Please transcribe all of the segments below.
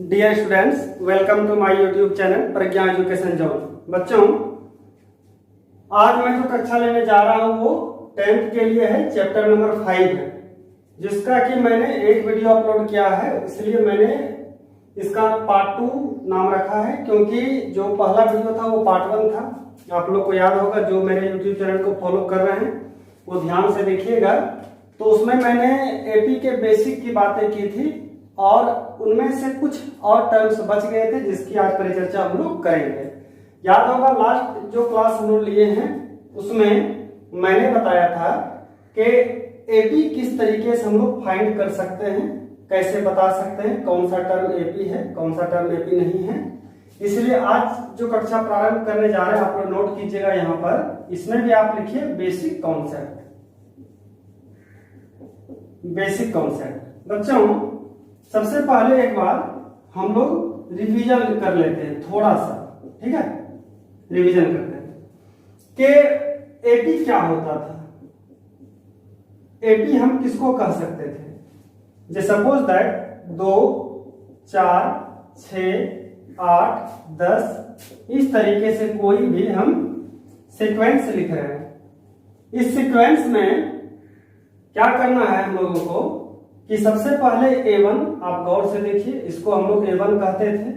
Dear students, welcome to my YouTube channel Pragya education zone. बच्चों, आज मैं जो कक्षा लेने जा रहा हूँ वो 10th के लिए है, चैप्टर नंबर 5 है, जिसका कि मैंने एक वीडियो अपलोड किया है, इसलिए मैंने इसका पार्ट 2 नाम रखा है, क्योंकि जो पहला वीडियो था वो पार्ट 1 था। आप लोग को याद होगा, जो मेरे यूट्यूब चैनल को फॉलो कर रहे हैं वो ध्यान से देखिएगा। तो उसमें मैंने एपी के बेसिक की बातें की थी और उनमें से कुछ और टर्म्स बच गए थे जिसकी आज परिचर्चा हम लोग करेंगे। याद होगा, लास्ट जो क्लास हम लोग लिए हैं उसमें मैंने बताया था कि एपी किस तरीके से हम लोग फाइंड कर सकते हैं, कैसे बता सकते हैं कौन सा टर्म एपी है, कौन सा टर्म एपी नहीं है। इसलिए आज जो कक्षा प्रारंभ करने जा रहे हैं, आप लोग नोट कीजिएगा यहाँ पर, इसमें भी आप लिखिए बेसिक कॉन्सेप्ट। बेसिक कॉन्सेप्ट बच्चों, सबसे पहले एक बार हम लोग रिवीजन कर लेते हैं थोड़ा सा, ठीक है। रिवीजन करते हैं कि एपी क्या होता था। एपी हम किसको कह सकते थे, जैसे सपोज दैट 2, 4, 6, 8, 10 इस तरीके से कोई भी हम सीक्वेंस लिख रहे हैं। इस सीक्वेंस में क्या करना है हम लोगों को कि सबसे पहले A1, आप गौर से देखिए, इसको हम लोग A1 कहते थे,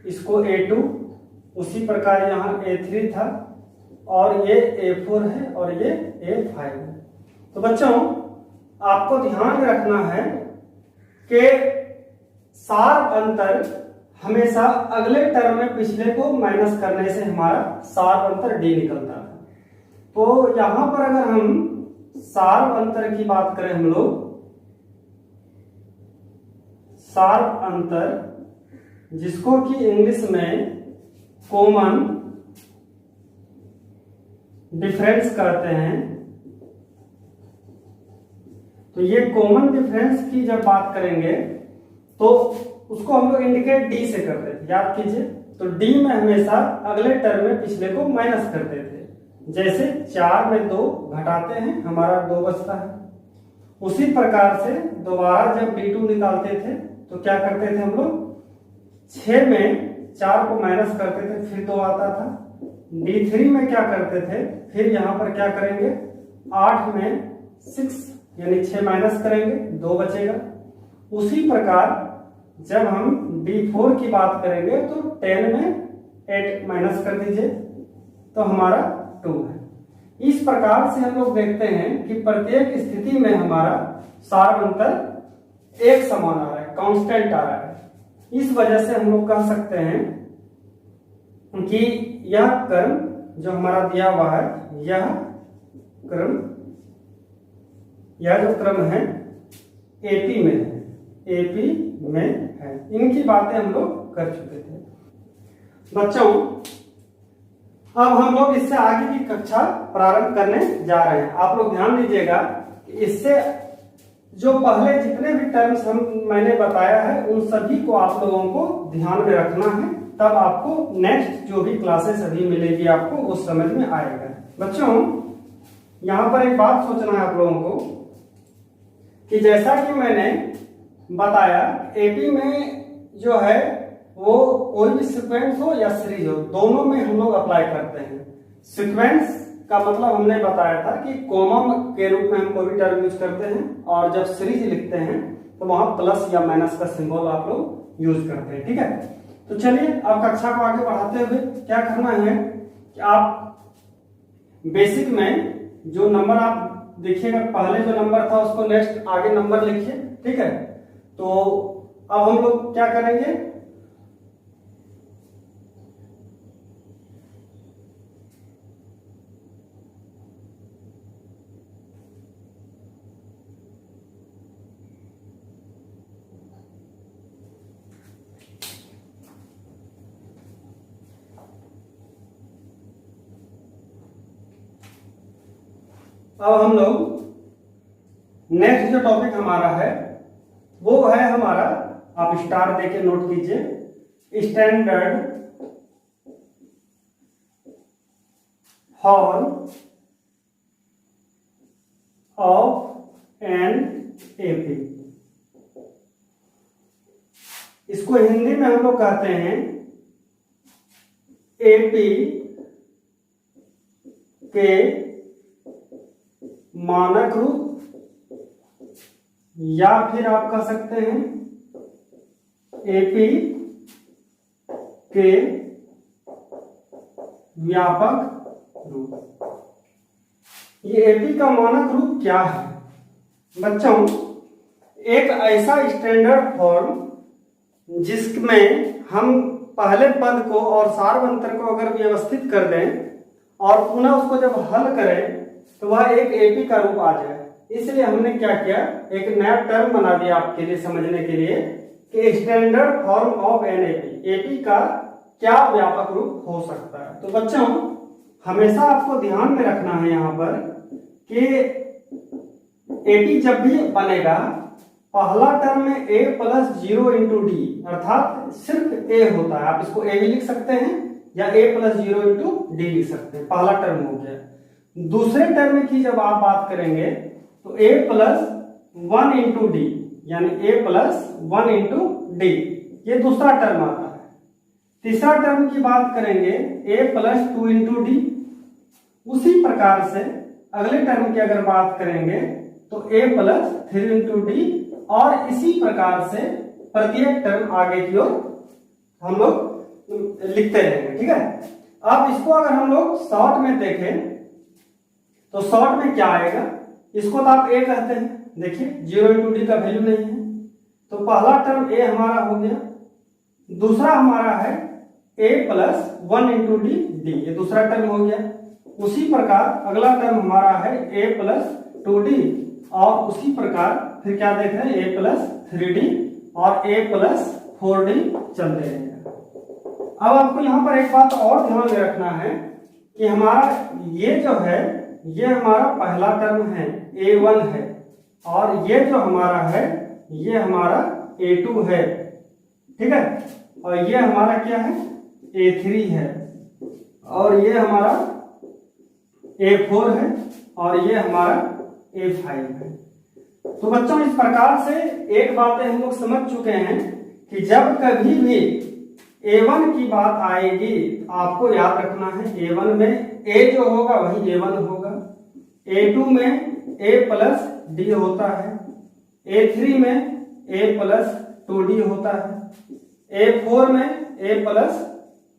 इसको A2, उसी प्रकार यहाँ A3 था और ये A4 है और ये A5 है। तो बच्चों, आपको ध्यान रखना है कि सार अंतर हमेशा अगले टर्म में पिछले को माइनस करने से हमारा सार अंतर D निकलता है। तो यहां पर अगर हम सार अंतर की बात करें, हम लोग सार अंतर, जिसको कि इंग्लिश में कॉमन डिफरेंस कहते हैं, तो ये कॉमन डिफरेंस की जब बात करेंगे तो उसको हम लोग इंडिकेट डी से करते थे, याद कीजिए। तो डी में हमेशा अगले टर्म में पिछले को माइनस करते थे। जैसे 4 में 2 घटाते हैं, हमारा 2 बचता है। उसी प्रकार से दोबारा जब D2 निकालते थे तो क्या करते थे हम लोग, 6 में 4 को माइनस करते थे, फिर 2 आता था। D3 में क्या करते थे, फिर यहां पर क्या करेंगे, 8 में 6 यानी 6 माइनस करेंगे, 2 बचेगा। उसी प्रकार जब हम D4 की बात करेंगे तो 10 में 8 माइनस कर दीजिए तो हमारा 2 है। इस प्रकार से हम लोग देखते हैं कि प्रत्येक स्थिति में हमारा सार अंतर एक समान आ रहा है, कांस्टेंट आ रहा है। इस वजह से हम लोग कह सकते हैं कि यह क्रम जो हमारा दिया हुआ है, यह जो क्रम है एपी में है, एपी में है। इनकी बातें हम लोग कर चुके थे। बच्चों, अब हम लोग इससे आगे की कक्षा प्रारंभ करने जा रहे हैं। आप लोग ध्यान दीजिएगा कि इससे जो पहले जितने भी टर्म्स मैंने बताया है उन सभी को आप लोगों को ध्यान में रखना है, तब आपको नेक्स्ट जो भी क्लासेस अभी मिलेगी आपको वो समझ में आएगा। बच्चों, यहाँ पर एक बात सोचना है आप लोगों को कि जैसा कि मैंने बताया, एपी में जो है वो कोई भी सीक्वेंस हो या सीरीज हो, दोनों में हम लोग अप्लाई करते हैं। सीक्वेंस का मतलब हमने बताया था कि कॉमन के रूप में हम कोई भी टर्म यूज करते हैं, और जब सीरीज लिखते हैं तो वहां प्लस या माइनस का सिंबल आप लोग यूज करते हैं, ठीक है। तो चलिए अब कक्षा को आगे बढ़ाते हुए क्या करना है कि आप बेसिक में जो नंबर आप देखिएगा, पहले जो नंबर था उसको नेक्स्ट आगे नंबर लिखिए, ठीक है। तो अब हम लोग क्या करेंगे, अब हम लोग नेक्स्ट जो टॉपिक हमारा है वो है हमारा, आप स्टार देके नोट कीजिए, standard horn of an AP. इसको हिंदी में हम लोग कहते हैं एपी के मानक रूप, या फिर आप कह सकते हैं एपी के व्यापक रूप। ये एपी का मानक रूप क्या है बच्चों? एक ऐसा स्टैंडर्ड फॉर्म जिसमें हम पहले पद को और सार्वंतर को अगर व्यवस्थित कर दें और पुनः उसको जब हल करें तो वह एक एपी का रूप आ जाए। इसलिए हमने क्या किया, एक नया टर्म बना दिया आपके लिए समझने के लिए कि standard form of an AP, AP का क्या व्यापक रूप हो सकता है। तो बच्चों हमेशा आपको ध्यान में रखना है यहाँ पर कि एपी जब भी बनेगा पहला टर्म में a प्लस 0 इंटू डी, अर्थात सिर्फ a होता है। आप इसको a भी लिख सकते हैं या a प्लस 0 इंटू डी लिख सकते हैं, पहला टर्म हो गया। दूसरे टर्म की जब आप बात करेंगे तो a प्लस 1 इंटू डी, यानी a प्लस 1 इंटू डी, ये दूसरा टर्म आता है। तीसरा टर्म की बात करेंगे a प्लस 2 इंटू डी। उसी प्रकार से अगले टर्म की अगर बात करेंगे तो a प्लस 3 इंटू डी, और इसी प्रकार से प्रत्येक टर्म आगे की ओर हम लोग लिखते रहेंगे। ठीक है, अब इसको अगर हम लोग शॉर्ट में देखें तो शॉर्ट में क्या आएगा, इसको तो आप a कहते हैं। देखिए 0 इंटू डी का वैल्यू नहीं है, तो पहला टर्म a हमारा हो गया, दूसरा हमारा है a प्लस 1 इंटू डी, ये दूसरा टर्म हो गया। उसी प्रकार अगला टर्म हमारा है a प्लस 2d, और उसी प्रकार फिर क्या देख रहे हैं a प्लस 3d और a प्लस 4d चलते रहेगा। अब आपको यहाँ पर एक बात और ध्यान में रखना है कि हमारा ये जो है ये हमारा पहला टर्म है a1 है, और ये जो हमारा है ये हमारा a2 है। ठीक है, और ये हमारा क्या है a3 है, और ये हमारा a4 है, और ये हमारा a5 है। तो बच्चों इस प्रकार से एक बात हम लोग समझ चुके हैं कि जब कभी भी a1 की बात आएगी आपको याद रखना है a1 में a जो होगा वही a1 होगा, a2 में a प्लस d होता है, a3 में a प्लस 2d होता है, a4 में a प्लस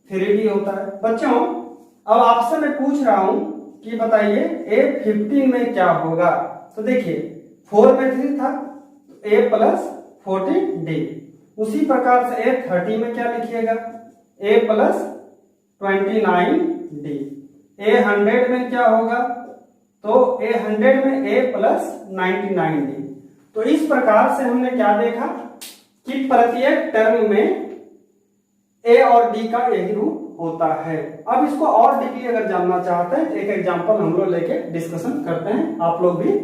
3d होता है। बच्चों अब आपसे मैं पूछ रहा हूं कि बताइए a15 में क्या होगा? तो देखिए 4 में 3 था तो a प्लस 14d। उसी प्रकार से a30 में क्या लिखिएगा, a प्लस 29d। a100 में क्या होगा, तो a100 में a प्लस 99d। तो इस प्रकार से हमने क्या देखा कि प्रत्येक टर्म में a और d का यही रूप होता है। अब इसको और डीपली अगर जानना चाहते हैं तो एक एग्जांपल हम लोग लेके डिस्कशन करते हैं, आप लोग भी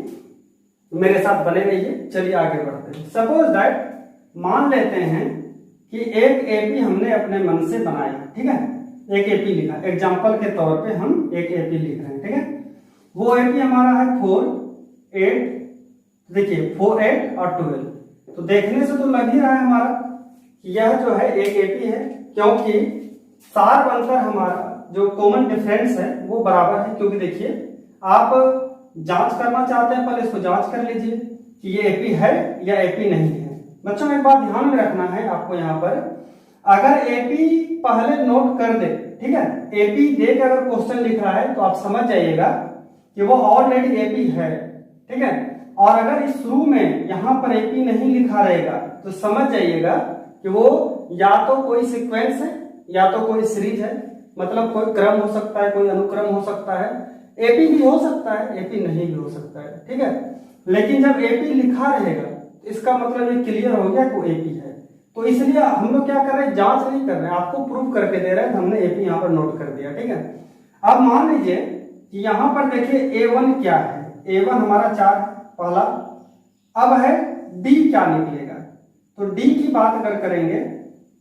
मेरे साथ बने रहिए। चलिए आगे बढ़ते हैं। सपोज दैट मान लेते हैं कि एक एपी हमने अपने मन से बनाया, ठीक है, एक एपी लिखा, एग्जांपल के तौर पे हम एक एपी लिख रहे हैं, ठीक है। वो एपी हमारा है 4, 8, देखिए 4, 8 और 12। तो देखने से तो लग ही रहा है हमारा कि यह जो है एक एपी है, क्योंकि सार बनकर हमारा जो कॉमन डिफरेंस है वो बराबर है। क्योंकि देखिए आप जांच करना चाहते हैं, पहले इसको जांच कर लीजिए कि ये एपी है या एपी नहीं है। बच्चों एक बात ध्यान में रखना है आपको यहाँ पर, अगर एपी पहले नोट कर दे, ठीक है, एपी दे के अगर क्वेश्चन लिख रहा है तो आप समझ जाइएगा कि वो ऑलरेडी एपी है, ठीक है। और अगर इस शुरू में यहाँ पर एपी नहीं लिखा रहेगा तो समझ जाइएगा कि वो या तो कोई सीक्वेंस है या तो कोई सीरीज है, मतलब कोई क्रम हो सकता है, कोई अनुक्रम हो सकता है, एपी भी हो सकता है, एपी नहीं भी हो सकता है, ठीक है। लेकिन जब एपी लिखा रहेगा तो इसका मतलब ये क्लियर हो गया कि एपी है। तो इसलिए हम लोग क्या कर रहे हैं, जांच नहीं कर रहे हैं, आपको प्रूव करके दे रहे हैं, हमने एपी यहाँ पर नोट कर दिया, ठीक है। अब मान लीजिए कि यहाँ पर देखिए A1 क्या है, A1 हमारा 4 पहला। अब है D क्या निकलेगा, तो D की बात अगर करेंगे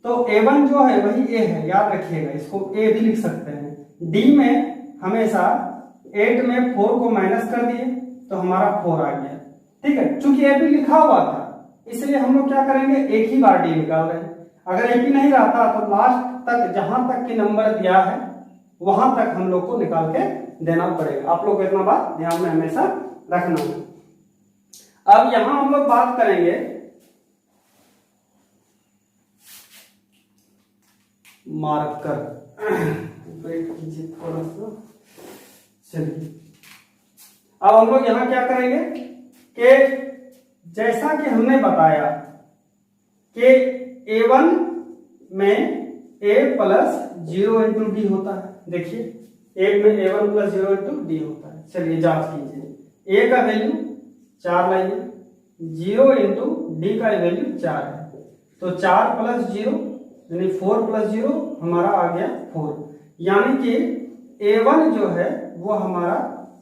तो A1 जो है वही A है, याद रखिएगा, इसको A भी लिख सकते हैं। D में हमेशा 8 में 4 को माइनस कर दिए तो हमारा 4 आ गया, ठीक है। चूंकि A भी लिखा हुआ था इसलिए हम लोग क्या करेंगे, एक ही बार D निकाल रहे हैं। अगर एपी नहीं रहता तो लास्ट तक जहां तक की नंबर दिया है वहां तक हम लोग को निकाल के देना पड़ेगा। आप लोग को इतना बात ध्यान में हमेशा रखना है। अब यहां हम लोग बात करेंगे मार्कर। वेट कीजिए थोड़ा सा। चलिए अब हम लोग यहां क्या करेंगे कि जैसा कि हमने बताया कि A1 में A प्लस 0 इंटू डी होता है। देखिए A में A1 प्लस 0 इंटू डी होता है। चलिए जांच कीजिए। A का वैल्यू 4 लाइए, 0 इंटू डी का वैल्यू 4 है, तो 4 प्लस 0 यानी 4 प्लस 0 हमारा आ गया 4, यानी कि A1 जो है वो हमारा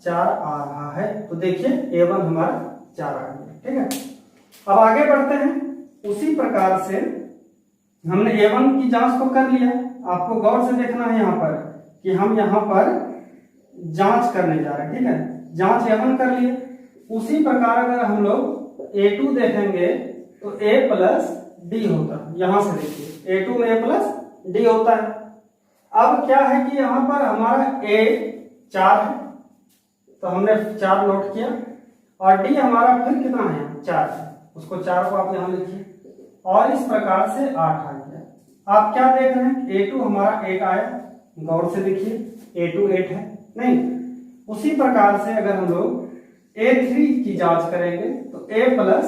4 आ रहा है। तो देखिए A1 हमारा 4 आ गया। ठीक है, अब आगे बढ़ते हैं। उसी प्रकार से हमने A1 की जांच तो कर लिया, आपको गौर से देखना है यहाँ पर कि हम यहाँ पर जांच करने जा रहे हैं। ठीक है, जांच A1 कर लिए। उसी प्रकार अगर हम लोग A2 देखेंगे तो A प्लस डी होता है। यहां से देखिए A2 में A प्लस डी होता है। अब क्या है कि यहाँ पर हमारा A 4 है, तो हमने 4 नोट किया, और डी हमारा फिर कितना है 4 है, उसको 4 को आप यहाँ लिखिए, और इस प्रकार से 8 आ गया। आप क्या देख रहे हैं A2 हमारा 8 आया, गौर से देखिए A2 8 है नहीं। उसी प्रकार से अगर हम लोग A3 की जांच करेंगे तो A प्लस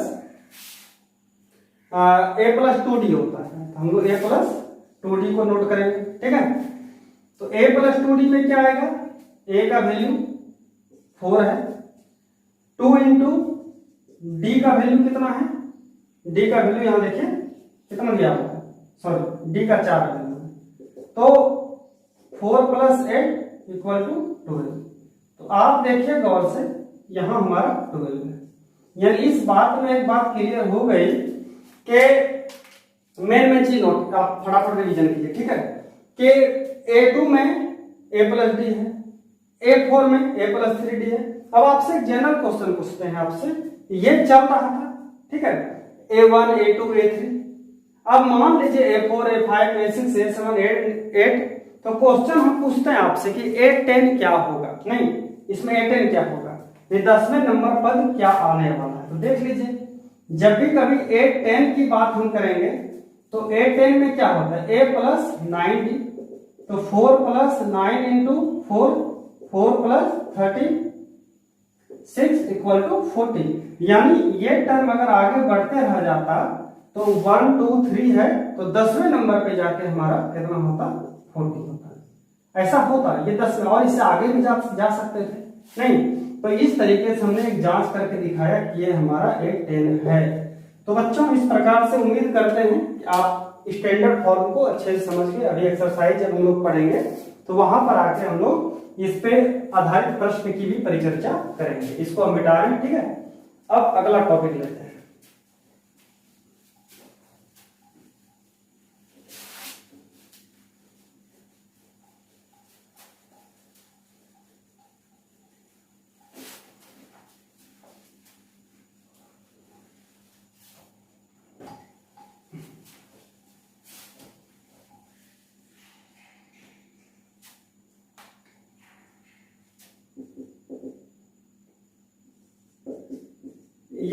2D होता है, तो हम लोग A प्लस 2D को नोट करेंगे। ठीक है, तो A प्लस 2D में क्या आएगा, A का वैल्यू 4 है, 2 इंटू डी का वैल्यू कितना है, डी का वैल्यू यहां देखिए कितना दिया हुआ है, सॉरी डी का 4 वैल्यू है, तो 4 प्लस 8 इक्वल टू 12। तो आप देखिए गौर से यहां हमारा 12 है। यानी इस बात में एक बात क्लियर हो गई कि मेन चीज नोट, आप फटाफट रिवीजन कीजिए। ठीक है, कि A2 में A प्लस डी है, A4 में A प्लस 3D है। अब आपसे एक जनरल क्वेश्चन पूछते हैं आपसे, ये चल रहा था। ठीक है, A1 A2 A3, अब मान लीजिए A4 A5 A6 A7 A8, तो क्वेश्चन हम पूछते हैं आपसे कि A10 क्या होगा, नहीं इसमें A10 क्या होगा, ये 10वें नंबर पद क्या आने वाला है। तो देख लीजिए, जब भी कभी A10 की बात हम करेंगे तो A10 में क्या होता है, A प्लस 9D, तो 4 plus 9 into 4 plus 36 equal to 40। यानी ये टर्म अगर आगे बढ़ते रह जाता तो 1 2 3 है, तो 10वें नंबर पे जाके हमारा कितना होता, 40 होता। ऐसा होता ये 10 में, और इससे आगे भी जा सकते थे नहीं। तो इस तरीके से हमने एक जांच करके दिखाया कि ये हमारा A10 है। तो बच्चों इस प्रकार से उम्मीद करते हैं कि आप स्टैंडर्ड फॉर्म को अच्छे से समझ के, अभी एक्सरसाइज जब हम लोग पढ़ेंगे तो वहां पर आके हम लोग इस पे आधारित प्रश्न की भी परिचर्चा करेंगे। इसको हम मिटा रहे हैं। ठीक है, अब अगला टॉपिक लेते हैं।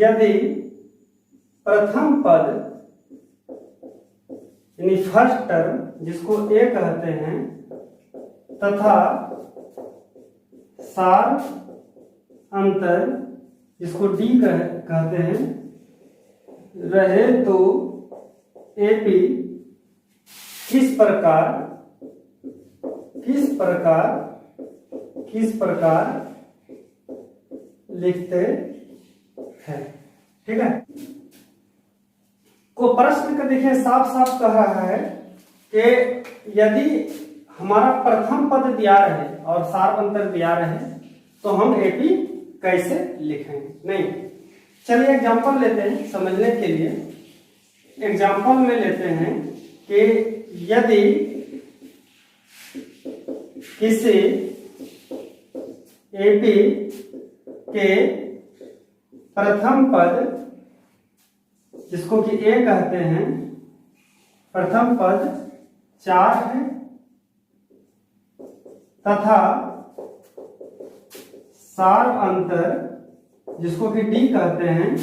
यदि प्रथम पद यानी फर्स्ट टर्म जिसको A कहते हैं तथा सार अंतर जिसको D कहते हैं रहे तो AP किस प्रकार लिखते है। ठीक है, को प्रश्न का देखिए साफ साफ कह रहा है कि यदि हमारा प्रथम पद दिया रहे और सार अंतर दिया रहे तो हम एपी कैसे लिखेंगे। नहीं, चलिए एग्जांपल लेते हैं समझने के लिए। एग्जांपल में लेते हैं कि यदि किसी एपी के प्रथम पद जिसको कि A कहते हैं प्रथम पद 4 है तथा सार अंतर जिसको कि डी कहते हैं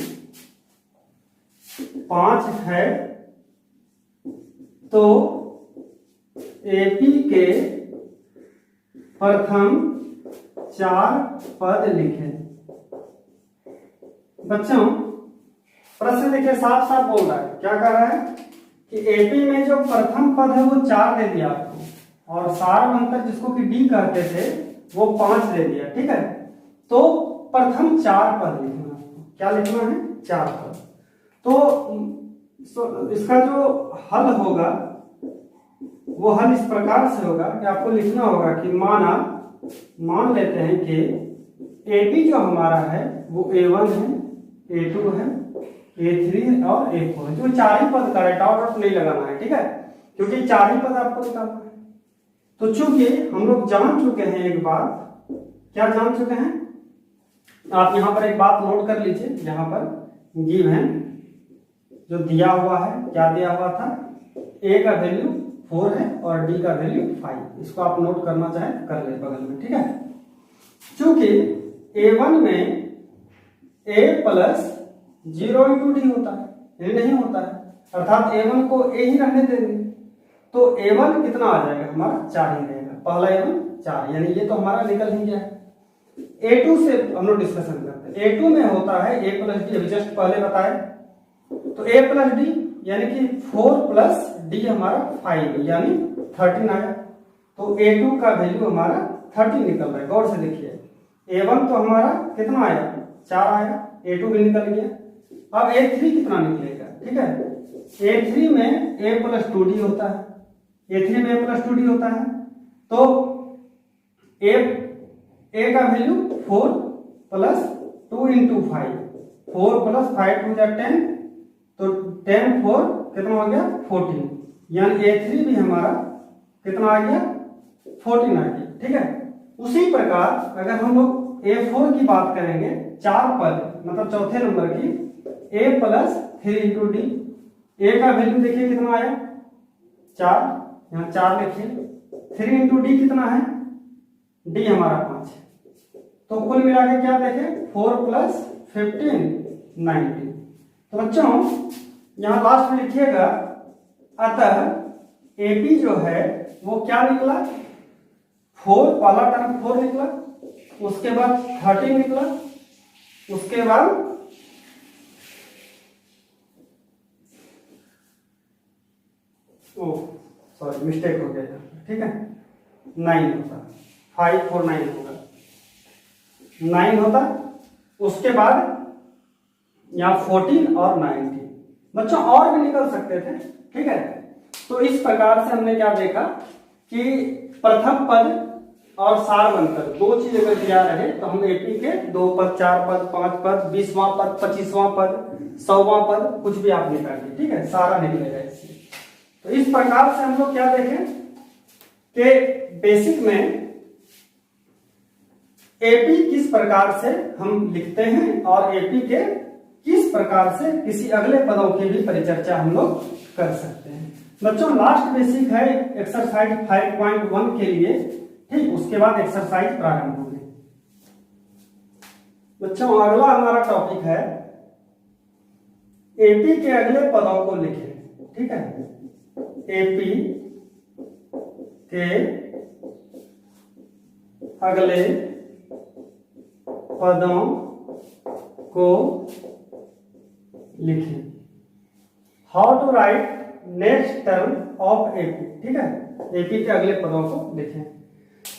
5 है, तो एपी के प्रथम 4 पद लिखें। बच्चों प्रश्न देखिए साफ साफ बोल रहा है, क्या कर रहा है कि एपी में जो प्रथम पद है वो 4 दे दिया आपको और सार अंतर जिसको कि डी कहते थे वो 5 दे दिया। ठीक है, तो प्रथम 4 पद लिखना आपको। क्या लिखना है? 4 पद। तो इसका जो हल होगा वो हल इस प्रकार से होगा कि आपको लिखना होगा कि मान लेते हैं कि एपी जो हमारा है वो A1 है, A2 है, A3 है और A4 है। जो 4 ही पद का है, डॉट नहीं लगाना है। ठीक है, क्योंकि 4 ही पद आपको निकालना है। तो चूंकि हम लोग जान चुके हैं एक बात, क्या जान चुके हैं? आप यहां पर एक बात नोट कर लीजिए, यहां पर गिवन जो दिया हुआ है, क्या दिया हुआ था? ए का वैल्यू 4 है और डी का वैल्यू 5। इसको आप नोट करना चाहे कर ले बगल में। ठीक है, चूंकि A1 में A प्लस 0 इंटू डी होता है, ये नहीं होता है, अर्थात A1 को A ही रहने देंगे, तो A1 कितना आ जाएगा? हमारा 4 ही रहेगा। पहला A1 4, यानी ये तो हमारा निकल ही गया है। A2 से हम लोग डिस्कशन करते हैं। A2 में होता है A प्लस डी, अभी जस्ट पहले बताए, तो A प्लस डी यानी कि 4 प्लस डी हमारा 5 यानी 13 आया। तो A2 का वैल्यू हमारा 13 निकल रहा है। गौर से देखिए, A1 तो हमारा कितना आया? 4 आया, A2 भी निकल गया। अब A3 कितना निकलेगा? ठीक है, A3 में A प्लस 2D होता है, A3 में A प्लस 2D होता है, तो A का value 4 plus 2 into 5, 4 plus 5 to 10, तो 10 4 कितना हो गया? 14, यानी A3 भी हमारा कितना आ गया? 14 आ गया। ठीक है, उसी प्रकार अगर हम लोग A4 की बात करेंगे, 4 पद मतलब चौथे नंबर की, A plus 3 into D, A का वैल्यू देखिए कितना आया? 4, यहाँ 4 लिखिए, 3 इंटू डी कितना है? डी हमारा 5, तो कुल मिला के क्या देखें? 4 प्लस 15 19। तो बच्चों यहाँ लास्ट में लिखिएगा, अतः एपी जो है वो क्या निकला? 4, पहला टर्म 4 निकला, उसके बाद 13 निकला, उसके बाद सॉरी मिस्टेक हो गया। ठीक है, 9 होता, 5 4 9 होगा, 9 होता, उसके बाद यहाँ 14 और 19। बच्चों और भी निकल सकते थे। ठीक है, तो इस प्रकार से हमने क्या देखा कि प्रथम पद और सार बनकर 2 चीज अगर दिया रहे तो हम एपी के 2 पद, 4 पद, 5 पद, 20वां पद, 25वां पद, 100वां पद, कुछ भी आप निकालिए। ठीक है, सारा निकलेगा इससे। तो इस प्रकार से हम लोग क्या देखें कि बेसिक में एपी किस प्रकार से हम लिखते हैं और एपी के किस प्रकार से किसी अगले पदों की भी परिचर्चा हम लोग कर सकते हैं। बच्चों लास्ट बेसिक है एक्सरसाइज 5.1 के लिए। ठीक, उसके बाद एक्सरसाइज प्रारंभ होगी। बच्चों अगला हमारा टॉपिक है एपी के अगले पदों को लिखें। ठीक है, एपी के अगले पदों को लिखें। How to write next term of AP. ठीक है, एपी के अगले पदों को लिखें।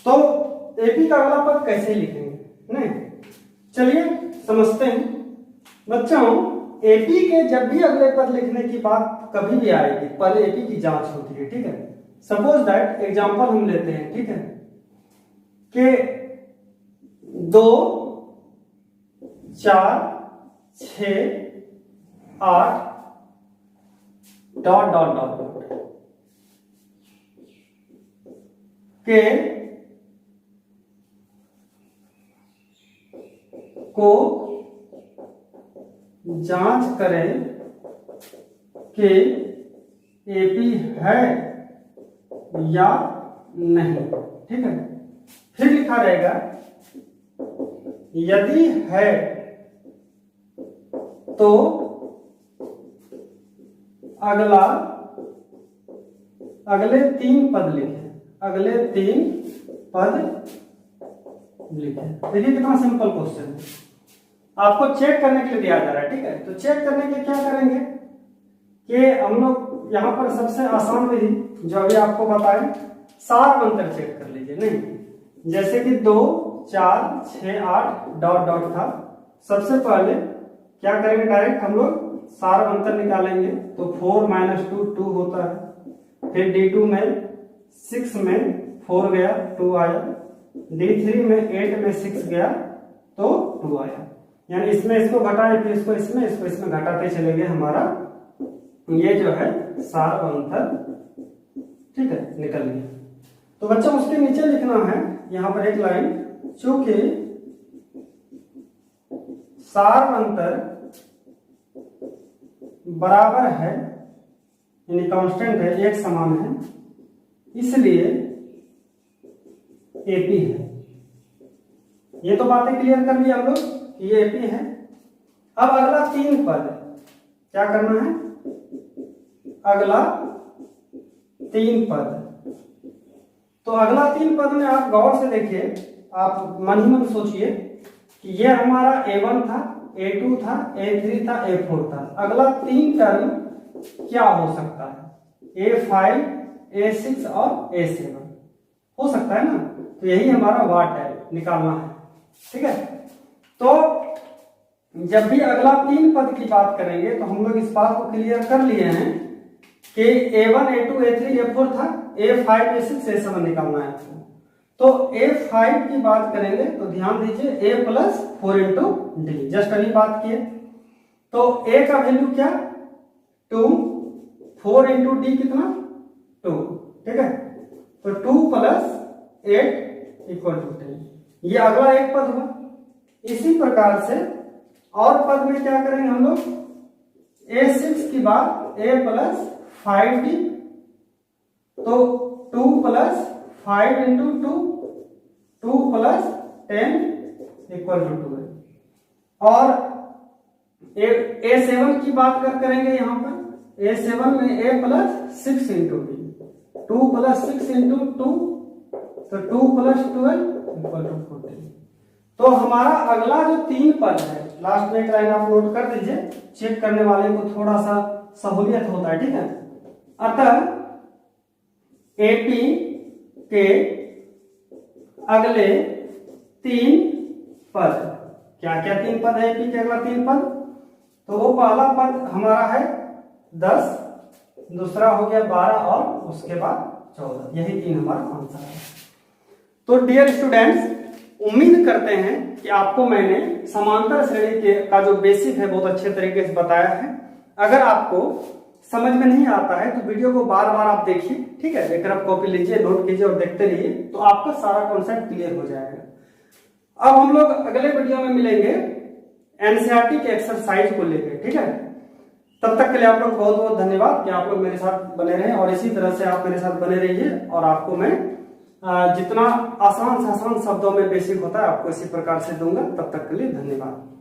तो एपी का अगला पद कैसे लिखेंगे? नहीं, चलिए समझते हैं। बच्चों एपी के जब भी अगले पद लिखने की बात कभी भी आएगी, पहले एपी की जांच होती है। ठीक है, सपोज दैट एग्जांपल हम लेते हैं। ठीक है, कि 2 4 6 8 डॉट डॉट डॉट डॉट के को जांच करें कि एपी है या नहीं। ठीक है, फिर लिखा रहेगा यदि है तो अगले 3 पद लिखें, अगले 3 पद लिखें। देखिए कितना सिंपल क्वेश्चन है, आपको चेक करने के लिए दिया जा रहा है। ठीक है, तो चेक करने के क्या करेंगे कि हम लोग यहाँ पर सबसे आसान विधि जो अभी आपको बताएं, सार अंतर चेक कर लीजिए। नहीं, जैसे कि 2 4 6 8 डॉट डॉट था, सबसे पहले क्या करेंगे, डायरेक्ट हम लोग सार अंतर निकालेंगे। तो 4 - 2 2 होता है। फिर D2 में 6 में 4 गया 2 आया, D3 में 8 में 6 गया तो 2 आया। यानी इसमें इसको घटाए, फिर इसको इसमें घटाते चले गए, हमारा ये जो है सार अंतर, ठीक है, निकल गया। तो बच्चों उसके नीचे लिखना है यहां पर एक लाइन, चूंकि सार अंतर बराबर है यानी कांस्टेंट है, एक समान है, इसलिए एपी है। ये तो बातें क्लियर कर ली हम लोग, ये एपी है। अब अगला 3 पद क्या करना है, अगला 3 पद। तो अगला 3 पद में आप गौर से देखिए, आप मन ही मन सोचिए कि ये हमारा A1 था, A2 था, A3 था, A4 था। अगला 3 टर्म क्या हो सकता है, A5, A6 और A7 हो सकता है ना। तो यही हमारा वाट है, निकालना है। ठीक है, तो जब भी अगला 3 पद की बात करेंगे तो हम लोग इस बात को क्लियर कर लिए हैं कि A1, A2, A3, A4 था, A5, A6, A7 निकालना है। तो A5 की बात करेंगे तो ध्यान दीजिए A + 4 × D, जस्ट अभी बात किए। तो A का वैल्यू क्या, 2, 4 × D कितना, 2। ठीक है, तो 2 + 8 = 10। ये अगला एक पद हुआ। इसी प्रकार से और पद में क्या करेंगे हम लोग, A6 की बात A + 5D, तो 2 + 5 × 2, 2 + 10 = 12। और A7 की बात करेंगे यहाँ पर, A7 में A + 6 × D, 2 + 6 × 2, तो 2 + 12 = 14। तो हमारा अगला जो 3 पद है, लास्ट में एक लाइन आप नोट कर दीजिए, चेक करने वाले को थोड़ा सा सहूलियत होता है। ठीक है, अतः एपी के अगले 3 पद, क्या क्या 3 पद है एपी के अगला 3 पद, तो वो पहला पद हमारा है 10, दूसरा हो गया 12 और उसके बाद 14। यही 3 हमारा आंसर है। तो डियर स्टूडेंट्स, उम्मीद करते हैं कि आपको मैंने समांतर श्रेणी के का जो बेसिक है बहुत अच्छे तरीके से बताया है। अगर आपको समझ में नहीं आता है तो वीडियो को बार बार आप देखिए। ठीक है, लेकर आप कॉपी लीजिए, नोट कीजिए और देखते रहिए, तो आपका सारा कॉन्सेप्ट क्लियर हो जाएगा। अब हम लोग अगले वीडियो में मिलेंगे एनसीईआरटी के एक्सरसाइज को लेकर। ठीक है, तब तक के लिए आप लोग बहुत बहुत धन्यवाद कि आप लोग मेरे साथ बने रहें, और इसी तरह से आप मेरे साथ बने रहिए। और आपको मैं जितना आसान से आसान शब्दों में बेसिक होता है आपको इसी प्रकार से दूंगा। तब तक के लिए धन्यवाद।